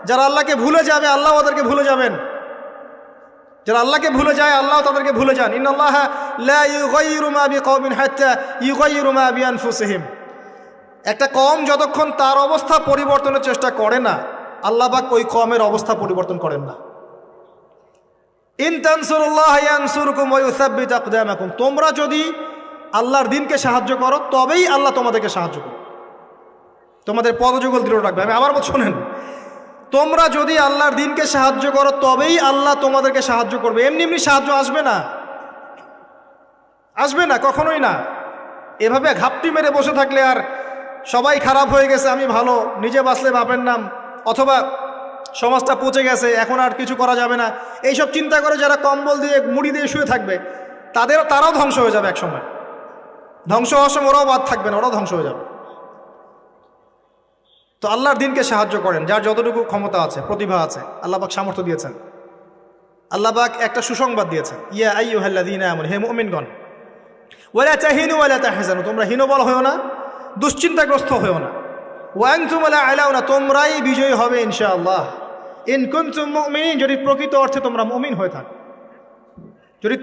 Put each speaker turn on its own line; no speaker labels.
যারা আল্লাহকে ভুলে যাবে আল্লাহ ওদেরকে ভুলে যাবেন, যারা আল্লাহকে ভুলে যায় আল্লাহ তাদেরকে ভুলে যান। ইন্নাল্লাহা লা ইউগাইয়িরু মা বিকওমিন হাত্তা ইউগাইয়িরু মা বিআনফুসিহিম। একটা কওম যতক্ষণ তার অবস্থা পরিবর্তনের চেষ্টা করে না, আল্লাহ পাক ওই কওমের অবস্থা পরিবর্তন করেন না। ইন তানসুরুল্লাহ ইয়ানসুরকুম ওয়া ইউসাব্বিত আকদামাকুম। তোমরা যদি আল্লাহর দ্বীনকে সাহায্য করো তবেই আল্লাহ তোমাদেরকে সাহায্য করবে, তোমাদের পদযুগল দৃঢ় রাখবে। আমি আবার শোনেন, তোমরা যদি আল্লাহর দ্বীনকে সাহায্য করো তবেই আল্লাহ তোমাদেরকে সাহায্য করবে। এমনি এমনি সাহায্য আসবে না, আসবে না, কখনোই না। এভাবে ঘাপটি মেরে বসে থাকলে আর সবাই খারাপ হয়ে গেছে আমি ভালো, নিজে বাঁচলে বাপের নাম, অথবা সমাজটা পচে গেছে এখন আর কিছু করা যাবে না, এইসব চিন্তা করে যারা কম্বল দিয়ে মুড়ি দিয়ে শুয়ে থাকবে তারাও ধ্বংস হয়ে যাবে। এক সময় ধ্বংস হওয়ার সময় ওরাও বাদ থাকবে না, ওরাও ধ্বংস হয়ে যাবে। তো আল্লাহর দ্বীনকে সাহায্য করেন যার যতটুকু ক্ষমতা আছে, প্রতিভা আছে, আল্লাহ পাক সামর্থ্য দিয়েছেন। আল্লাহ পাক একটা সুসংবাদ দিয়েছেন, ইয়া আইয়ুহাল্লাযীনা আমানু, হে মুমিনগণ, ওয়ালা তাহিনু ওয়ালা তাহজানু, তোমরা হীনবল হয়ো না, দুশ্চিন্তাগ্রস্ত হয়ো না, ওয়া আনতুম লা আলাউনা, তোমরাই বিজয়ী হবে ইনশাআল্লাহ, ইন কুনতুম মুমিনিন, যদি প্রকৃত অর্থে তোমরা মুমিন হয়ে থাকো। যদি